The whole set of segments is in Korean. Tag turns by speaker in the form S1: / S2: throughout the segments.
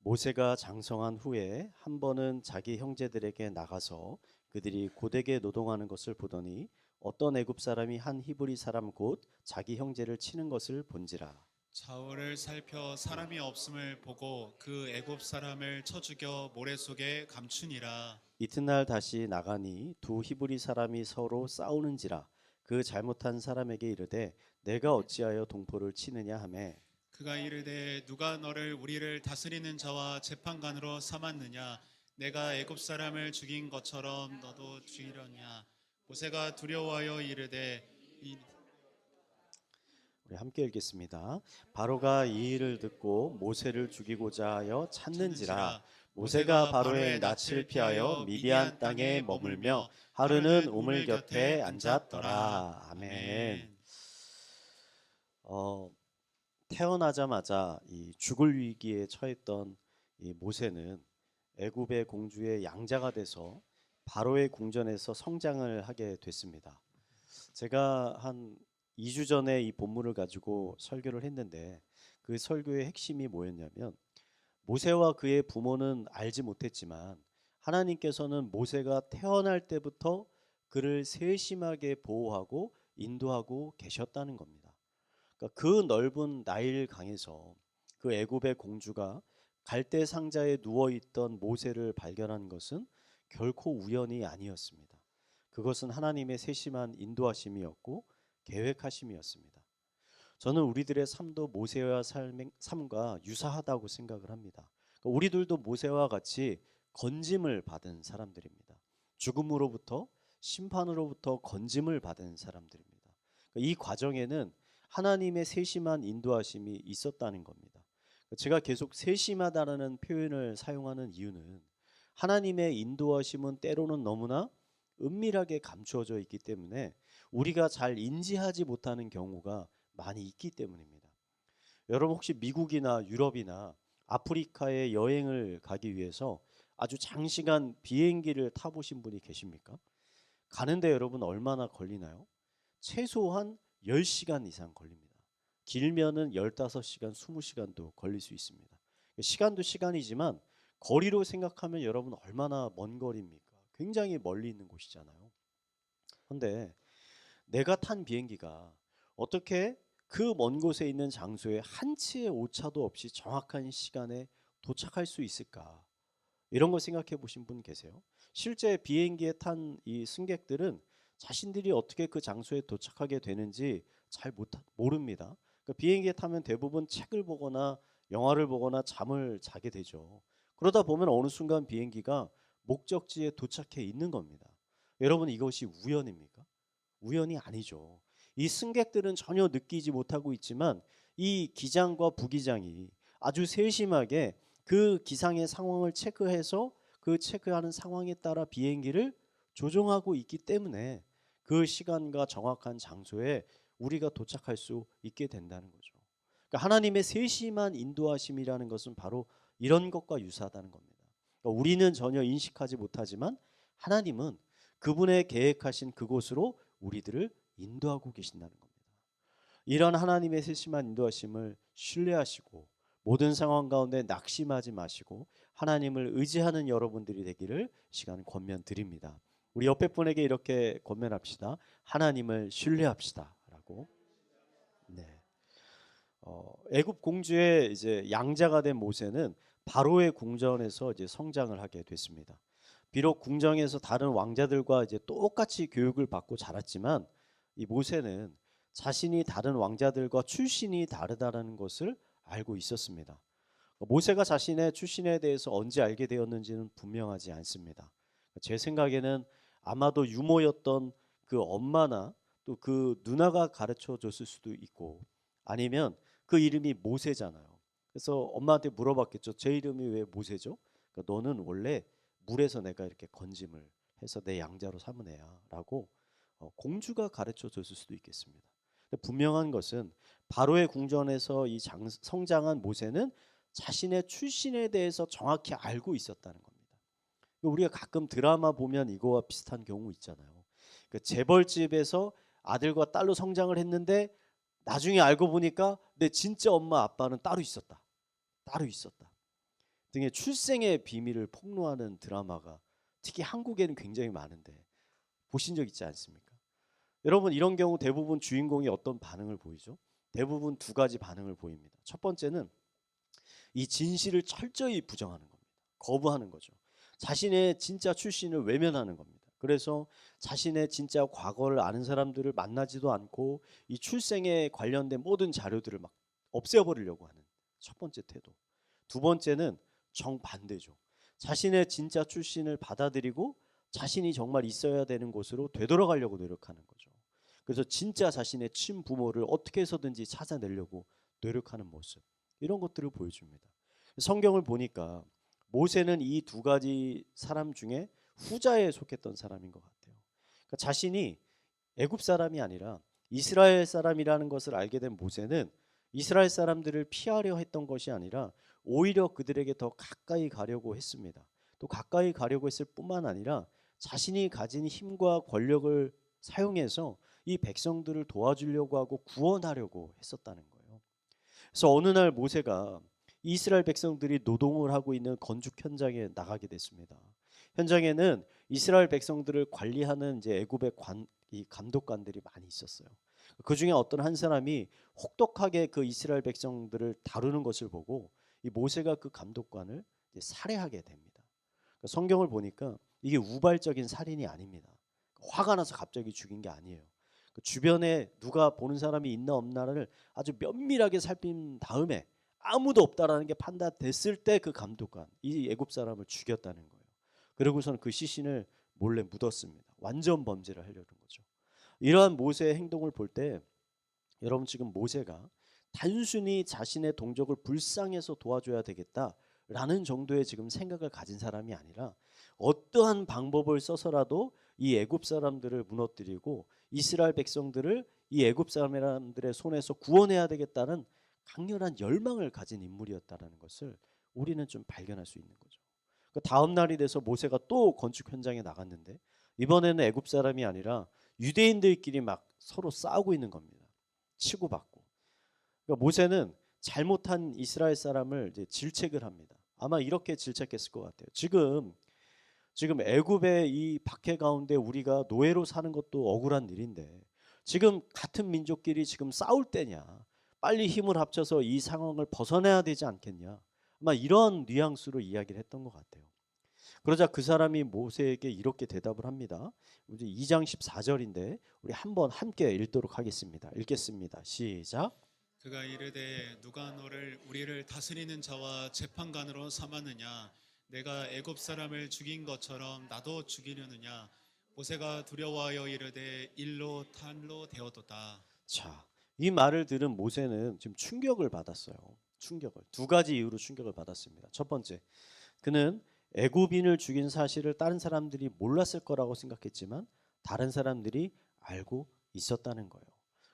S1: 모세가 장성한 후에 한 번은 자기 형제들에게 나가서 그들이 고되게 노동하는 것을 보더니 어떤 애굽 사람이 한 히브리 사람 곧 자기 형제를 치는 것을 본지라.
S2: 좌우를 살펴 사람이 없음을 보고 그 애굽 사람을 쳐 죽여 모래 속에 감추니라.
S1: 이튿날 다시 나가니 두 히브리 사람이 서로 싸우는지라. 그 잘못한 사람에게 이르되 내가 어찌하여 동포를 치느냐 하매
S2: 그가 이르되 누가 너를 우리를 다스리는 자와 재판관으로 삼았느냐. 내가 애굽 사람을 죽인 것처럼 너도 죽이려냐. 모세가 두려워하여 이르되
S1: 우리 함께 읽겠습니다. 바로가 이 일을 듣고 모세를 죽이고자 하여 찾는지라. 모세가 바로의 낯을 피하여 미디안 땅에 머물며 하루는 우물 곁에 앉았더라. 아멘. 태어나자마자 이 죽을 위기에 처했던 이 모세는 애굽의 공주의 양자가 돼서 바로의 궁전에서 성장을 하게 됐습니다. 제가 한 2주 전에 이 본문을 가지고 설교를 했는데 그 설교의 핵심이 뭐였냐면 모세와 그의 부모는 알지 못했지만 하나님께서는 모세가 태어날 때부터 그를 세심하게 보호하고 인도하고 계셨다는 겁니다. 그러니까 그 넓은 나일 강에서 그 애굽의 공주가 갈대 상자에 누워 있던 모세를 발견한 것은 결코 우연이 아니었습니다. 그것은 하나님의 세심한 인도하심이었고 계획하심이었습니다. 저는 우리들의 삶도 모세와 삶과 유사하다고 생각을 합니다. 그러니까 우리들도 모세와 같이 건짐을 받은 사람들입니다. 죽음으로부터 심판으로부터 건짐을 받은 사람들입니다. 그러니까 이 과정에는 하나님의 세심한 인도하심이 있었다는 겁니다. 제가 계속 세심하다라는 표현을 사용하는 이유는 하나님의 인도하심은 때로는 너무나 은밀하게 감추어져 있기 때문에 우리가 잘 인지하지 못하는 경우가 많이 있기 때문입니다. 여러분 혹시 미국이나 유럽이나 아프리카에 여행을 가기 위해서 아주 장시간 비행기를 타보신 분이 계십니까? 가는데 여러분 얼마나 걸리나요? 최소한 10시간 이상 걸립니다. 길면은 15시간, 20시간도 걸릴 수 있습니다. 시간도 시간이지만 거리로 생각하면 여러분 얼마나 먼 거리입니까? 굉장히 멀리 있는 곳이잖아요. 그런데 내가 탄 비행기가 어떻게 그 먼 곳에 있는 장소에 한치의 오차도 없이 정확한 시간에 도착할 수 있을까? 이런 거 생각해 보신 분 계세요? 실제 비행기에 탄 이 승객들은 자신들이 어떻게 그 장소에 도착하게 되는지 잘 모릅니다. 그러니까 비행기에 타면 대부분 책을 보거나 영화를 보거나 잠을 자게 되죠. 그러다 보면 어느 순간 비행기가 목적지에 도착해 있는 겁니다. 여러분 이것이 우연입니까? 우연이 아니죠. 이 승객들은 전혀 느끼지 못하고 있지만 이 기장과 부기장이 아주 세심하게 그 기상의 상황을 체크해서 그 체크하는 상황에 따라 비행기를 조종하고 있기 때문에 그 시간과 정확한 장소에 우리가 도착할 수 있게 된다는 거죠. 그러니까 하나님의 세심한 인도하심이라는 것은 바로 이런 것과 유사하다는 겁니다. 그러니까 우리는 전혀 인식하지 못하지만 하나님은 그분의 계획하신 그곳으로 우리들을 인도하고 계신다는 겁니다. 이런 하나님의 세심한 인도하심을 신뢰하시고 모든 상황 가운데 낙심하지 마시고 하나님을 의지하는 여러분들이 되기를 시간 권면 드립니다. 우리 옆에 분에게 이렇게 권면합시다. 하나님을 신뢰합시다라고. 네. 애굽 공주의 이제 양자가 된 모세는 바로의 궁전에서 이제 성장을 하게 됐습니다. 비록 궁정에서 다른 왕자들과 이제 똑같이 교육을 받고 자랐지만 이 모세는 자신이 다른 왕자들과 출신이 다르다라는 것을 알고 있었습니다. 모세가 자신의 출신에 대해서 언제 알게 되었는지는 분명하지 않습니다. 제 생각에는 아마도 유모였던 그 엄마나 또 그 누나가 가르쳐 줬을 수도 있고 아니면 그 이름이 모세잖아요. 그래서 엄마한테 물어봤겠죠. 제 이름이 왜 모세죠? 그러니까 너는 원래 물에서 내가 이렇게 건짐을 해서 내 양자로 삼은 애야 라고 공주가 가르쳐 줬을 수도 있겠습니다. 근데 분명한 것은 바로의 궁전에서 이 성장한 모세는 자신의 출신에 대해서 정확히 알고 있었다는 겁니다. 우리가 가끔 드라마 보면 이거와 비슷한 경우 있잖아요. 그 재벌집에서 아들과 딸로 성장을 했는데 나중에 알고 보니까 내 진짜 엄마 아빠는 따로 있었다. 따로 있었다. 등의 출생의 비밀을 폭로하는 드라마가 특히 한국에는 굉장히 많은데 보신 적 있지 않습니까? 여러분 이런 경우 대부분 주인공이 어떤 반응을 보이죠? 대부분 두 가지 반응을 보입니다. 첫 번째는 이 진실을 철저히 부정하는 겁니다. 거부하는 거죠. 자신의 진짜 출신을 외면하는 겁니다. 그래서 자신의 진짜 과거를 아는 사람들을 만나지도 않고 이 출생에 관련된 모든 자료들을 막 없애버리려고 하는 첫 번째 태도. 두 번째는 정반대죠. 자신의 진짜 출신을 받아들이고 자신이 정말 있어야 되는 곳으로 되돌아가려고 노력하는 거죠. 그래서 진짜 자신의 친부모를 어떻게 해서든지 찾아내려고 노력하는 모습. 이런 것들을 보여줍니다. 성경을 보니까 모세는 이 두 가지 사람 중에 후자에 속했던 사람인 것 같아요. 그러니까 자신이 애굽 사람이 아니라 이스라엘 사람이라는 것을 알게 된 모세는 이스라엘 사람들을 피하려 했던 것이 아니라 오히려 그들에게 더 가까이 가려고 했습니다. 또 가까이 가려고 했을 뿐만 아니라 자신이 가진 힘과 권력을 사용해서 이 백성들을 도와주려고 하고 구원하려고 했었다는 거예요. 그래서 어느 날 모세가 이스라엘 백성들이 노동을 하고 있는 건축 현장에 나가게 됐습니다. 현장에는 이스라엘 백성들을 관리하는 이제 애굽의 이 감독관들이 많이 있었어요. 그 중에 어떤 한 사람이 혹독하게 그 이스라엘 백성들을 다루는 것을 보고 이 모세가 그 감독관을 이제 살해하게 됩니다. 성경을 보니까 이게 우발적인 살인이 아닙니다. 화가 나서 갑자기 죽인 게 아니에요. 주변에 누가 보는 사람이 있나 없나를 아주 면밀하게 살핀 다음에 아무도 없다라는 게 판단됐을 때 그 감독관 이 애굽 사람을 죽였다는 거예요. 그리고서는 그 시신을 몰래 묻었습니다. 완전 범죄를 하려는 거죠. 이러한 모세의 행동을 볼 때 여러분 지금 모세가 단순히 자신의 동족을 불쌍해서 도와줘야 되겠다라는 정도의 지금 생각을 가진 사람이 아니라 어떠한 방법을 써서라도 이 애굽 사람들을 무너뜨리고 이스라엘 백성들을 이 애굽 사람들의 손에서 구원해야 되겠다는 강렬한 열망을 가진 인물이었다라는 것을 우리는 좀 발견할 수 있는 거죠. 그 다음 날이 돼서 모세가 또 건축 현장에 나갔는데 이번에는 애굽 사람이 아니라 유대인들끼리 막 서로 싸우고 있는 겁니다. 치고받고. 그러니까 모세는 잘못한 이스라엘 사람을 이제 질책을 합니다. 아마 이렇게 질책했을 것 같아요. 지금 애굽의 이 박해 가운데 우리가 노예로 사는 것도 억울한 일인데 지금 같은 민족끼리 지금 싸울 때냐? 빨리 힘을 합쳐서 이 상황을 벗어나야 되지 않겠냐? 아마 이런 뉘앙스로 이야기를 했던 것 같아요. 그러자 그 사람이 모세에게 이렇게 대답을 합니다. 이제 2장 14절인데 우리 한번 함께 읽도록 하겠습니다. 읽겠습니다. 시작.
S2: 그가 이르되 누가 너를 우리를 다스리는 자와 재판관으로 삼았느냐 내가 애굽 사람을 죽인 것처럼 나도 죽이려느냐 모세가 두려워하여 이르되 일로 탄로 되어도다.
S1: 자, 이 말을 들은 모세는 지금 충격을 받았어요. 충격을. 두 가지 이유로 충격을 받았습니다. 첫 번째, 그는 애굽인을 죽인 사실을 다른 사람들이 몰랐을 거라고 생각했지만 다른 사람들이 알고 있었다는 거예요.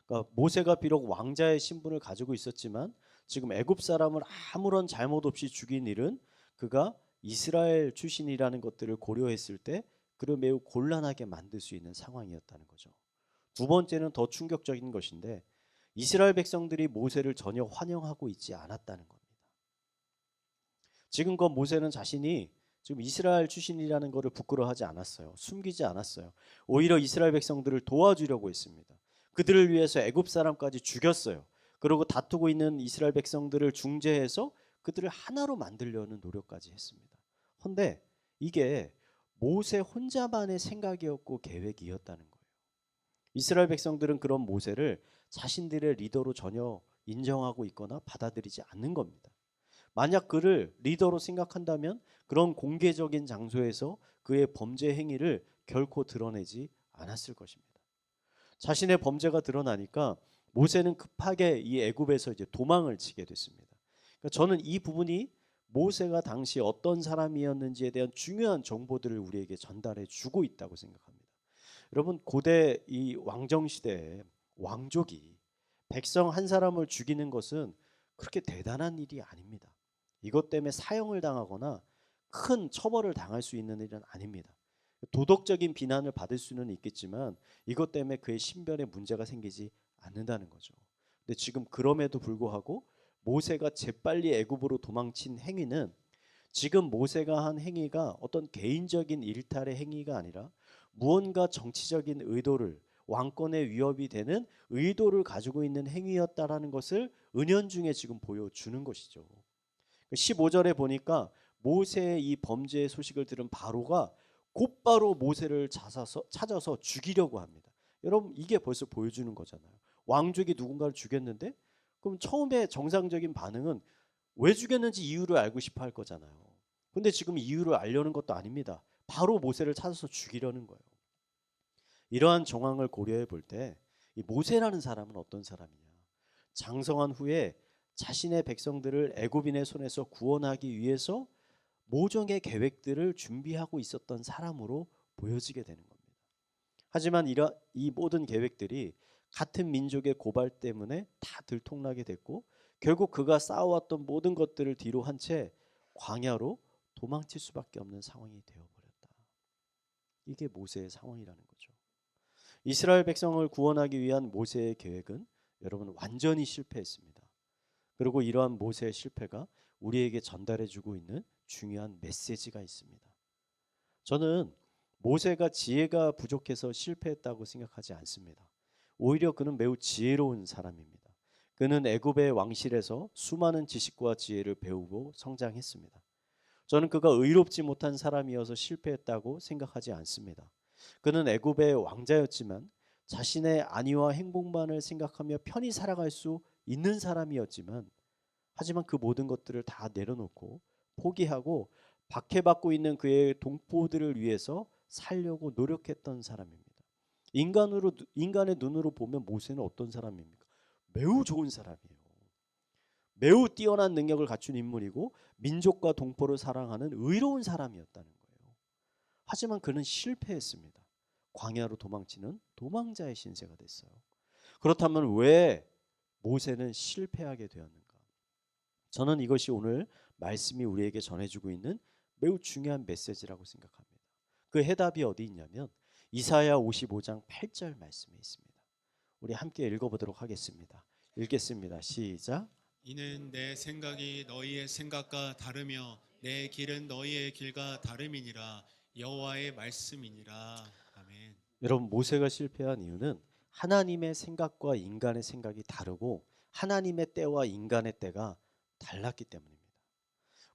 S1: 그러니까 모세가 비록 왕자의 신분을 가지고 있었지만 지금 애굽 사람을 아무런 잘못 없이 죽인 일은 그가 이스라엘 출신이라는 것들을 고려했을 때 그를 매우 곤란하게 만들 수 있는 상황이었다는 거죠. 두 번째는 더 충격적인 것인데 이스라엘 백성들이 모세를 전혀 환영하고 있지 않았다는 겁니다. 지금껏 모세는 자신이 지금 이스라엘 출신이라는 것을 부끄러워하지 않았어요. 숨기지 않았어요. 오히려 이스라엘 백성들을 도와주려고 했습니다. 그들을 위해서 애굽 사람까지 죽였어요. 그리고 다투고 있는 이스라엘 백성들을 중재해서 그들을 하나로 만들려는 노력까지 했습니다. 그런데 이게 모세 혼자만의 생각이었고 계획이었다는 거예요. 이스라엘 백성들은 그런 모세를 자신들의 리더로 전혀 인정하고 있거나 받아들이지 않는 겁니다. 만약 그를 리더로 생각한다면 그런 공개적인 장소에서 그의 범죄 행위를 결코 드러내지 않았을 것입니다. 자신의 범죄가 드러나니까 모세는 급하게 이 애굽에서 이제 도망을 치게 됐습니다. 그러니까 저는 이 부분이 모세가 당시 어떤 사람이었는지에 대한 중요한 정보들을 우리에게 전달해 주고 있다고 생각합니다. 여러분 고대 이 왕정 시대에 왕족이 백성 한 사람을 죽이는 것은 그렇게 대단한 일이 아닙니다. 이것 때문에 사형을 당하거나 큰 처벌을 당할 수 있는 일은 아닙니다. 도덕적인 비난을 받을 수는 있겠지만 이것 때문에 그의 신변에 문제가 생기지 않는다는 거죠. 근데 지금 그럼에도 불구하고 모세가 재빨리 애굽으로 도망친 행위는 지금 모세가 한 행위가 어떤 개인적인 일탈의 행위가 아니라 무언가 정치적인 의도를, 왕권의 위협이 되는 의도를 가지고 있는 행위였다라는 것을 은연중에 지금 보여주는 것이죠. 15절에 보니까 모세의 이 범죄의 소식을 들은 바로가 곧바로 모세를 찾아서 죽이려고 합니다. 여러분, 이게 벌써 보여주는 거잖아요. 왕족이 누군가를 죽였는데, 그럼 처음에 정상적인 반응은 왜 죽였는지 이유를 알고 싶어 할 거잖아요. 근데 지금 이유를 알려는 것도 아닙니다. 바로 모세를 찾아서 죽이려는 거예요. 이러한 정황을 고려해 볼 때 이 모세라는 사람은 어떤 사람이냐? 장성한 후에 자신의 백성들을 애굽인의 손에서 구원하기 위해서 모종의 계획들을 준비하고 있었던 사람으로 보여지게 되는 겁니다. 하지만 이 모든 계획들이 같은 민족의 고발 때문에 다 들통나게 됐고, 결국 그가 쌓아왔던 모든 것들을 뒤로 한 채 광야로 도망칠 수밖에 없는 상황이 되어버렸다. 이게 모세의 상황이라는 거죠. 이스라엘 백성을 구원하기 위한 모세의 계획은 여러분 완전히 실패했습니다. 그리고 이러한 모세의 실패가 우리에게 전달해주고 있는 중요한 메시지가 있습니다. 저는 모세가 지혜가 부족해서 실패했다고 생각하지 않습니다. 오히려 그는 매우 지혜로운 사람입니다. 그는 애굽의 왕실에서 수많은 지식과 지혜를 배우고 성장했습니다. 저는 그가 의롭지 못한 사람이어서 실패했다고 생각하지 않습니다. 그는 애굽의 왕자였지만 자신의 안위와 행복만을 생각하며 편히 살아갈 수 있는 사람이었지만, 하지만 그 모든 것들을 다 내려놓고 포기하고 박해받고 있는 그의 동포들을 위해서 살려고 노력했던 사람입니다. 인간의 눈으로 보면 모세는 어떤 사람입니까? 매우 좋은 사람이에요. 매우 뛰어난 능력을 갖춘 인물이고 민족과 동포를 사랑하는 의로운 사람이었다는 거예요. 하지만 그는 실패했습니다. 광야로 도망치는 도망자의 신세가 됐어요. 그렇다면 왜 모세는 실패하게 되었는가? 저는 이것이 오늘 말씀이 우리에게 전해주고 있는 매우 중요한 메시지라고 생각합니다. 그 해답이 어디 있냐면 이사야 55장 8절 말씀에 있습니다. 우리 함께 읽어보도록 하겠습니다. 읽겠습니다. 시작.
S2: 이는 내 생각이 너희의 생각과 다르며 내 길은 너희의 길과 다름이니라. 여호와의 말씀이니라. 아멘.
S1: 여러분, 모세가 실패한 이유는 하나님의 생각과 인간의 생각이 다르고 하나님의 때와 인간의 때가 달랐기 때문입니다.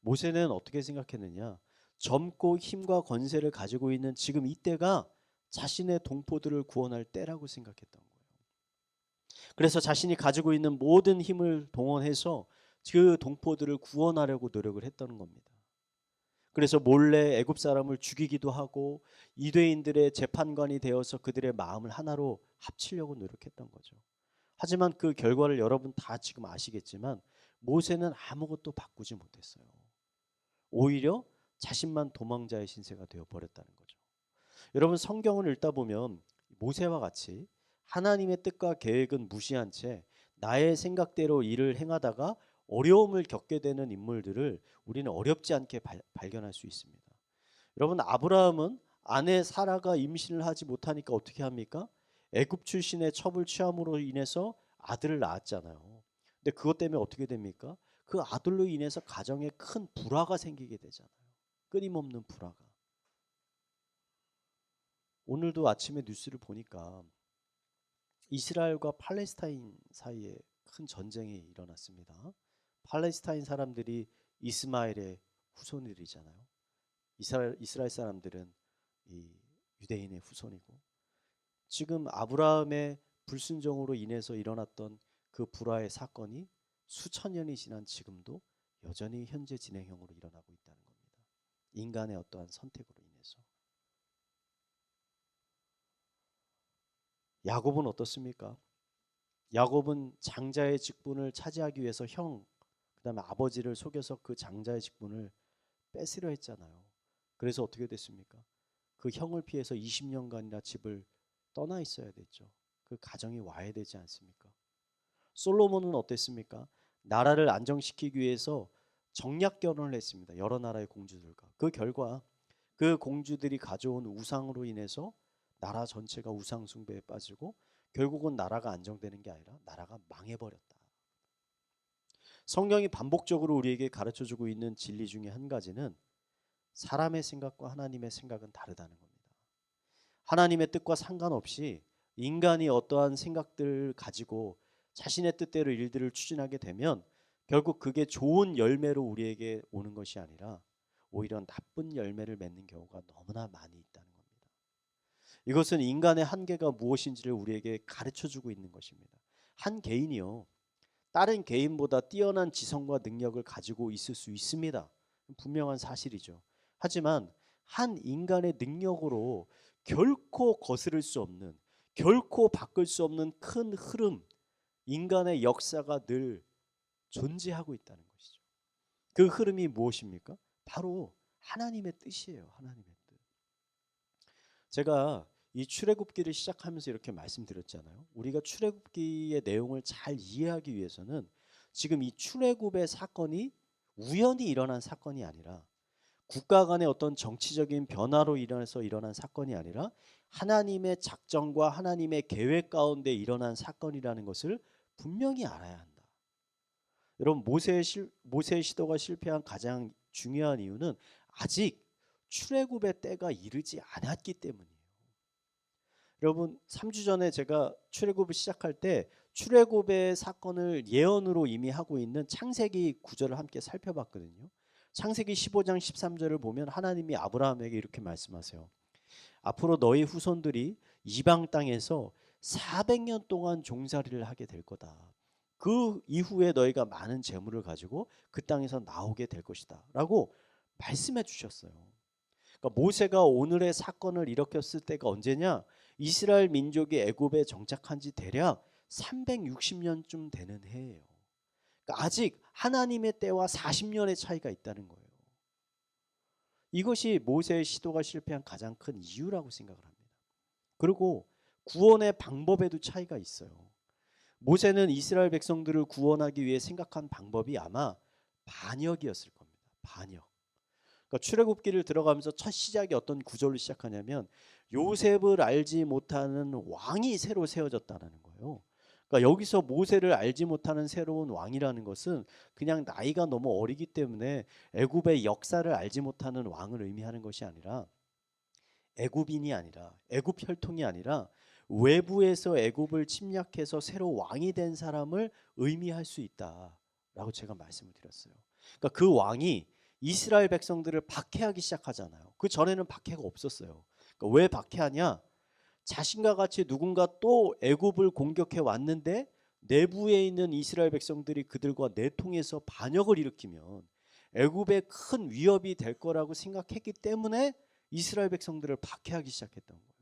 S1: 모세는 어떻게 생각했느냐? 젊고 힘과 권세를 가지고 있는 지금 이 때가 자신의 동포들을 구원할 때라고 생각했던 거예요. 그래서 자신이 가지고 있는 모든 힘을 동원해서 그 동포들을 구원하려고 노력을 했다는 겁니다. 그래서 몰래 애굽 사람을 죽이기도 하고 이대인들의 재판관이 되어서 그들의 마음을 하나로 합치려고 노력했던 거죠. 하지만 그 결과를 여러분 다 지금 아시겠지만 모세는 아무것도 바꾸지 못했어요. 오히려 자신만 도망자의 신세가 되어버렸다는 거죠. 여러분, 성경을 읽다 보면 모세와 같이 하나님의 뜻과 계획은 무시한 채 나의 생각대로 일을 행하다가 어려움을 겪게 되는 인물들을 우리는 어렵지 않게 발견할 수 있습니다. 여러분, 아브라함은 아내 사라가 임신을 하지 못하니까 어떻게 합니까? 애굽 출신의 첩을 취함으로 인해서 아들을 낳았잖아요. 근데 그것 때문에 어떻게 됩니까? 그 아들로 인해서 가정에 큰 불화가 생기게 되잖아요. 끊임없는 불화가. 오늘도 아침에 뉴스를 보니까 이스라엘과 팔레스타인 사이에 큰 전쟁이 일어났습니다. 팔레스타인 사람들이 이스마엘의 후손들이잖아요. 이스라엘 사람들은 이 유대인의 후손이고, 지금 아브라함의 불순종으로 인해서 일어났던 그 불화의 사건이 수천 년이 지난 지금도 여전히 현재 진행형으로 일어나고 있다는 겁니다. 인간의 어떠한 선택으로 인해서. 야곱은 어떻습니까? 야곱은 장자의 직분을 차지하기 위해서 그다음에 아버지를 속여서 그 장자의 직분을 뺏으려 했잖아요. 그래서 어떻게 됐습니까? 그 형을 피해서 20년간이나 집을 떠나 있어야 됐죠. 그 가정이 와야 되지 않습니까? 솔로몬은 어땠습니까? 나라를 안정시키기 위해서 정략 결혼을 했습니다. 여러 나라의 공주들과. 그 결과 그 공주들이 가져온 우상으로 인해서 나라 전체가 우상 숭배에 빠지고 결국은 나라가 안정되는 게 아니라 나라가 망해버렸다. 성경이 반복적으로 우리에게 가르쳐주고 있는 진리 중에 한 가지는 사람의 생각과 하나님의 생각은 다르다는 겁니다. 하나님의 뜻과 상관없이 인간이 어떠한 생각들을 가지고 자신의 뜻대로 일들을 추진하게 되면 결국 그게 좋은 열매로 우리에게 오는 것이 아니라 오히려 나쁜 열매를 맺는 경우가 너무나 많이 있다는 겁니다. 이것은 인간의 한계가 무엇인지를 우리에게 가르쳐주고 있는 것입니다. 한 개인이요, 다른 개인보다 뛰어난 지성과 능력을 가지고 있을 수 있습니다. 분명한 사실이죠. 하지만 한 인간의 능력으로 결코 거스를 수 없는, 결코 바꿀 수 없는 큰 흐름, 인간의 역사가 늘 존재하고 있다는 것이죠. 그 흐름이 무엇입니까? 바로 하나님의 뜻이에요. 하나님의 뜻. 제가 이 출애굽기를 시작하면서 이렇게 말씀드렸잖아요. 우리가 출애굽기의 내용을 잘 이해하기 위해서는 지금 이 출애굽의 사건이 우연히 일어난 사건이 아니라 국가 간의 어떤 정치적인 변화로 일어나서 일어난 사건이 아니라 하나님의 작정과 하나님의 계획 가운데 일어난 사건이라는 것을 분명히 알아야 한다. 여러분, 모세의 시도가 실패한 가장 중요한 이유는 아직 출애굽의 때가 이르지 않았기 때문이에요. 여러분, 3주 전에 제가 출애굽을 시작할 때 출애굽의 사건을 예언으로 이미 하고 있는 창세기 구절을 함께 살펴봤거든요. 창세기 15장 13절을 보면 하나님이 아브라함에게 이렇게 말씀하세요. 앞으로 너희 후손들이 이방 땅에서 400년 동안 종살이를 하게 될 거다. 그 이후에 너희가 많은 재물을 가지고 그 땅에서 나오게 될 것이다 라고 말씀해 주셨어요. 그러니까 모세가 오늘의 사건을 일으켰을 때가 언제냐? 이스라엘 민족이 애굽에 정착한 지 대략 360년쯤 되는 해예요. 그러니까 아직 하나님의 때와 40년의 차이가 있다는 거예요. 이것이 모세의 시도가 실패한 가장 큰 이유라고 생각을 합니다. 그리고 구원의 방법에도 차이가 있어요. 모세는 이스라엘 백성들을 구원하기 위해 생각한 방법이 아마 반역이었을 겁니다. 반역. 그러니까 출애굽기를 들어가면서 첫 시작이 어떤 구절로 시작하냐면 요셉을 알지 못하는 왕이 새로 세워졌다는 거예요. 그러니까 여기서 모세를 알지 못하는 새로운 왕이라는 것은 그냥 나이가 너무 어리기 때문에 애굽의 역사를 알지 못하는 왕을 의미하는 것이 아니라 애굽인이 아니라 애굽 혈통이 아니라 외부에서 애굽을 침략해서 새로 왕이 된 사람을 의미할 수 있다라고 제가 말씀을 드렸어요. 그러니까 그 왕이 이스라엘 백성들을 박해하기 시작하잖아요. 그 전에는 박해가 없었어요. 그러니까 왜 박해하냐? 자신과 같이 누군가 또 애굽을 공격해 왔는데 내부에 있는 이스라엘 백성들이 그들과 내통해서 반역을 일으키면 애굽에 큰 위협이 될 거라고 생각했기 때문에 이스라엘 백성들을 박해하기 시작했던 거예요.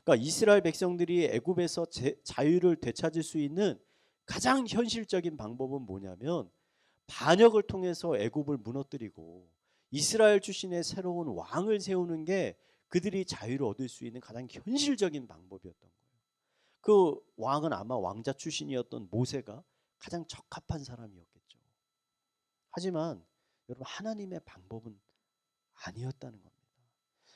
S1: 그러니까 이스라엘 백성들이 애굽에서 자유를 되찾을 수 있는 가장 현실적인 방법은 뭐냐면 반역을 통해서 애굽을 무너뜨리고 이스라엘 출신의 새로운 왕을 세우는 게 그들이 자유를 얻을 수 있는 가장 현실적인 방법이었던 거예요. 그 왕은 아마 왕자 출신이었던 모세가 가장 적합한 사람이었겠죠. 하지만 여러분, 하나님의 방법은 아니었다는 겁니다.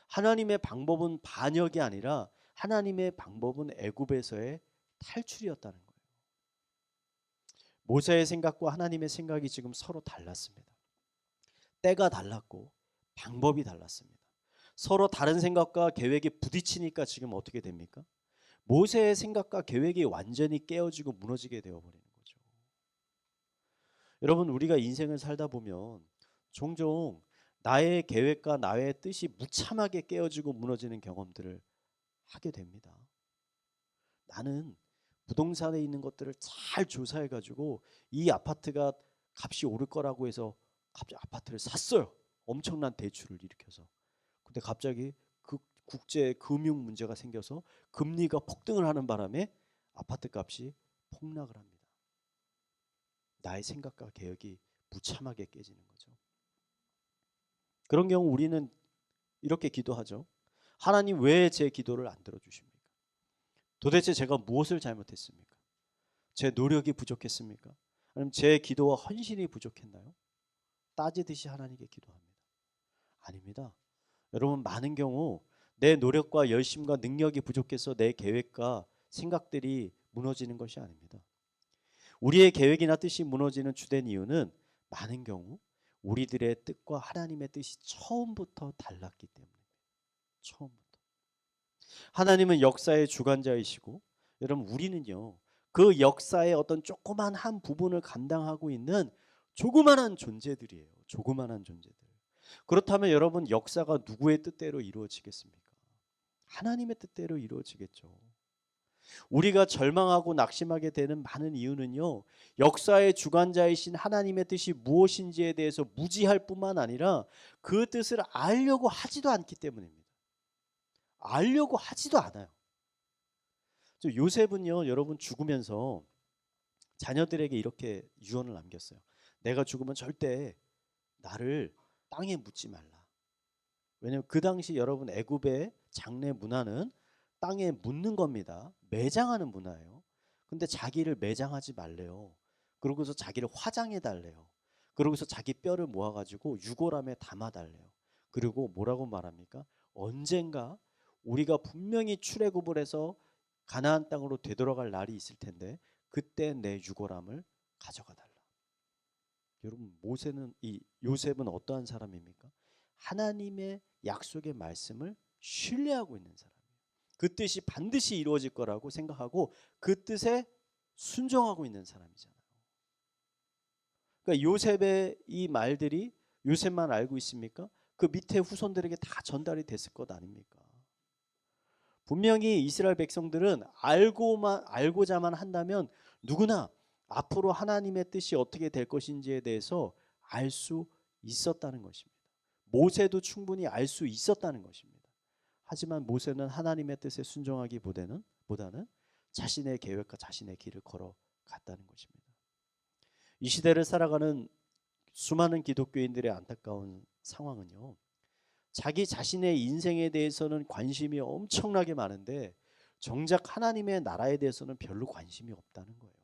S1: 하나님의 방법은 반역이 아니라 하나님의 방법은 애굽에서의 탈출이었다는 거예요. 모세의 생각과 하나님의 생각이 지금 서로 달랐습니다. 때가 달랐고 방법이 달랐습니다. 서로 다른 생각과 계획이 부딪히니까 지금 어떻게 됩니까? 모세의 생각과 계획이 완전히 깨어지고 무너지게 되어버리는 거죠. 여러분, 우리가 인생을 살다 보면 종종 나의 계획과 나의 뜻이 무참하게 깨어지고 무너지는 경험들을 하게 됩니다. 나는 부동산에 있는 것들을 잘 조사해가지고 이 아파트가 값이 오를 거라고 해서 갑자기 아파트를 샀어요. 엄청난 대출을 일으켜서. 근데 갑자기 그 국제 금융 문제가 생겨서 금리가 폭등을 하는 바람에 아파트 값이 폭락을 합니다. 나의 생각과 계획이 무참하게 깨지는 거죠. 그런 경우 우리는 이렇게 기도하죠. 하나님, 왜 제 기도를 안 들어주십니까? 도대체 제가 무엇을 잘못했습니까? 제 노력이 부족했습니까? 아니면 제 기도와 헌신이 부족했나요? 따지듯이 하나님께 기도합니다. 아닙니다. 여러분, 많은 경우 내 노력과 열심과 능력이 부족해서 내 계획과 생각들이 무너지는 것이 아닙니다. 우리의 계획이나 뜻이 무너지는 주된 이유는 많은 경우 우리들의 뜻과 하나님의 뜻이 처음부터 달랐기 때문입니다. 처음부터. 하나님은 역사의 주관자이시고 여러분 우리는요. 그 역사의 어떤 조그만 한 부분을 감당하고 있는 조그만한 존재들이에요. 조그만한 존재들. 그렇다면 여러분 역사가 누구의 뜻대로 이루어지겠습니까? 하나님의 뜻대로 이루어지겠죠. 우리가 절망하고 낙심하게 되는 많은 이유는요. 역사의 주관자이신 하나님의 뜻이 무엇인지에 대해서 무지할 뿐만 아니라 그 뜻을 알려고 하지도 않기 때문입니다. 알려고 하지도 않아요. 요셉은요. 여러분 죽으면서 자녀들에게 이렇게 유언을 남겼어요. 내가 죽으면 절대 나를 땅에 묻지 말라. 왜냐하면 그 당시 여러분 애굽의 장례 문화는 땅에 묻는 겁니다. 매장하는 문화예요. 근데 자기를 매장하지 말래요. 그러고서 자기를 화장해 달래요. 그러고서 자기 뼈를 모아가지고 유골함에 담아 달래요. 그리고 뭐라고 말합니까? 언젠가 우리가 분명히 출애굽을 해서 가나안 땅으로 되돌아갈 날이 있을 텐데 그때 내 유골함을 가져가 달라. 여러분 이 요셉은 어떠한 사람입니까? 하나님의 약속의 말씀을 신뢰하고 있는 사람이에요. 그 뜻이 반드시 이루어질 거라고 생각하고 그 뜻에 순종하고 있는 사람이잖아요. 그러니까 요셉의 이 말들이 요셉만 알고 있습니까? 그 밑에 후손들에게 다 전달이 됐을 것 아닙니까? 분명히 이스라엘 백성들은 알고자만 한다면 누구나 앞으로 하나님의 뜻이 어떻게 될 것인지에 대해서 알 수 있었다는 것입니다. 모세도 충분히 알 수 있었다는 것입니다. 하지만 모세는 하나님의 뜻에 순종하기보다는 자신의 계획과 자신의 길을 걸어갔다는 것입니다. 이 시대를 살아가는 수많은 기독교인들의 안타까운 상황은요. 자기 자신의 인생에 대해서는 관심이 엄청나게 많은데 정작 하나님의 나라에 대해서는 별로 관심이 없다는 거예요.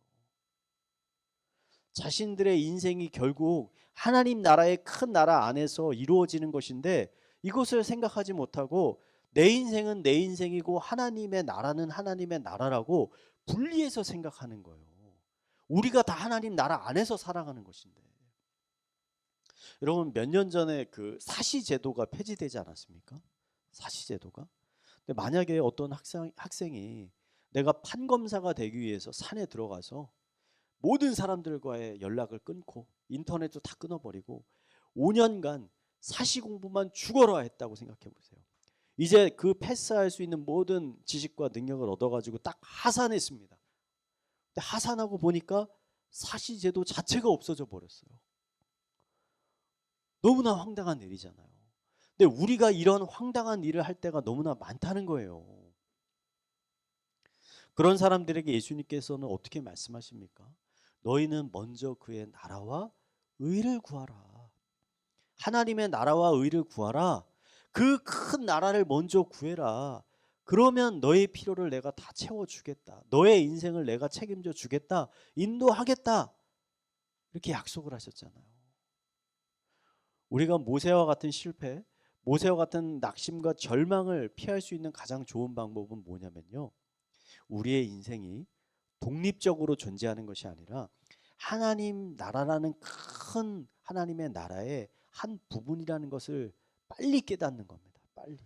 S1: 자신들의 인생이 결국 하나님 나라의 큰 나라 안에서 이루어지는 것인데 이것을 생각하지 못하고 내 인생은 내 인생이고 하나님의 나라는 하나님의 나라라고 분리해서 생각하는 거예요. 우리가 다 하나님 나라 안에서 살아가는 것인데. 여러분 몇 년 전에 그 사시제도가 폐지되지 않았습니까? 사시제도가. 근데 만약에 어떤 학생이 내가 판검사가 되기 위해서 산에 들어가서 모든 사람들과의 연락을 끊고 인터넷도 다 끊어버리고 5년간 사시 공부만 죽어라 했다고 생각해 보세요. 이제 그 패스할 수 있는 모든 지식과 능력을 얻어가지고 딱 하산했습니다. 근데 하산하고 보니까 사시제도 자체가 없어져 버렸어요. 너무나 황당한 일이잖아요. 근데 우리가 이런 황당한 일을 할 때가 너무나 많다는 거예요. 그런 사람들에게 예수님께서는 어떻게 말씀하십니까? 너희는 먼저 그의 나라와 의를 구하라. 하나님의 나라와 의를 구하라. 그 큰 나라를 먼저 구해라. 그러면 너의 필요를 내가 다 채워주겠다. 너의 인생을 내가 책임져 주겠다. 인도하겠다. 이렇게 약속을 하셨잖아요. 우리가 모세와 같은 실패, 모세와 같은 낙심과 절망을 피할 수 있는 가장 좋은 방법은 뭐냐면요. 우리의 인생이 독립적으로 존재하는 것이 아니라 하나님 나라라는 큰 하나님의 나라의 한 부분이라는 것을 빨리 깨닫는 겁니다. 빨리.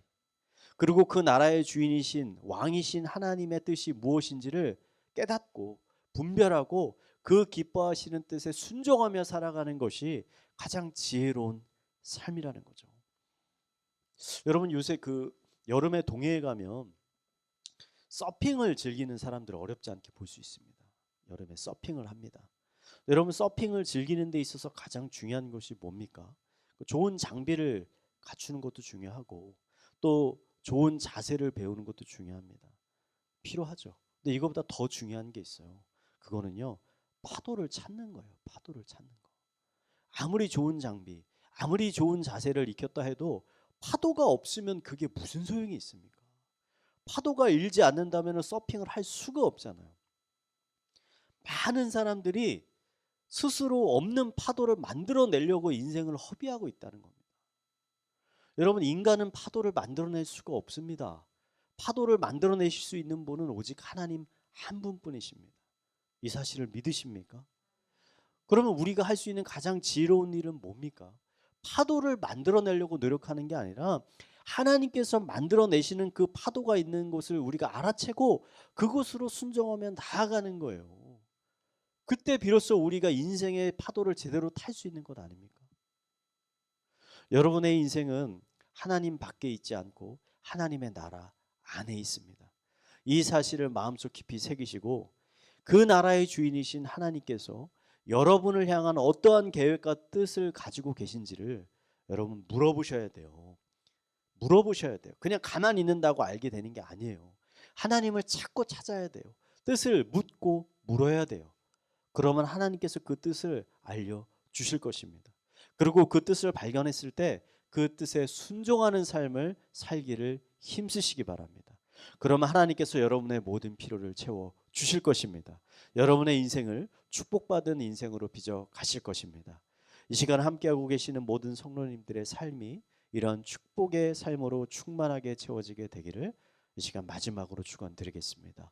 S1: 그리고 그 나라의 주인이신 왕이신 하나님의 뜻이 무엇인지를 깨닫고 분별하고 그 기뻐하시는 뜻에 순종하며 살아가는 것이 가장 지혜로운 삶이라는 거죠. 여러분 요새 그 여름에 동해에 가면 서핑을 즐기는 사람들 어렵지 않게 볼 수 있습니다. 여름에 서핑을 합니다. 여러분 서핑을 즐기는 데 있어서 가장 중요한 것이 뭡니까? 좋은 장비를 갖추는 것도 중요하고 또 좋은 자세를 배우는 것도 중요합니다. 필요하죠. 근데 이거보다 더 중요한 게 있어요. 그거는요. 파도를 찾는 거예요. 파도를 찾는 거. 아무리 좋은 장비, 아무리 좋은 자세를 익혔다 해도 파도가 없으면 그게 무슨 소용이 있습니까? 파도가 일지 않는다면 서핑을 할 수가 없잖아요. 많은 사람들이 스스로 없는 파도를 만들어내려고 인생을 허비하고 있다는 겁니다. 여러분 인간은 파도를 만들어낼 수가 없습니다. 파도를 만들어내실 수 있는 분은 오직 하나님 한 분뿐이십니다. 이 사실을 믿으십니까? 그러면 우리가 할 수 있는 가장 지혜로운 일은 뭡니까? 파도를 만들어내려고 노력하는 게 아니라 하나님께서 만들어내시는 그 파도가 있는 곳을 우리가 알아채고 그곳으로 순종하며 나아가는 거예요. 그때 비로소 우리가 인생의 파도를 제대로 탈 수 있는 것 아닙니까? 여러분의 인생은 하나님 밖에 있지 않고 하나님의 나라 안에 있습니다. 이 사실을 마음속 깊이 새기시고 그 나라의 주인이신 하나님께서 여러분을 향한 어떠한 계획과 뜻을 가지고 계신지를 여러분 물어보셔야 돼요. 물어보셔야 돼요. 그냥 가만히 있는다고 알게 되는 게 아니에요. 하나님을 찾고 찾아야 돼요. 뜻을 묻고 물어야 돼요. 그러면 하나님께서 그 뜻을 알려주실 것입니다. 그리고 그 뜻을 발견했을 때 그 뜻에 순종하는 삶을 살기를 힘쓰시기 바랍니다. 그러면 하나님께서 여러분의 모든 필요를 채워 주실 것입니다. 여러분의 인생을 축복받은 인생으로 빚어 가실 것입니다. 이 시간 함께하고 계시는 모든 성도님들의 삶이 이런 축복의 삶으로 충만하게 채워지게 되기를 이 시간 마지막으로 축원드리겠습니다.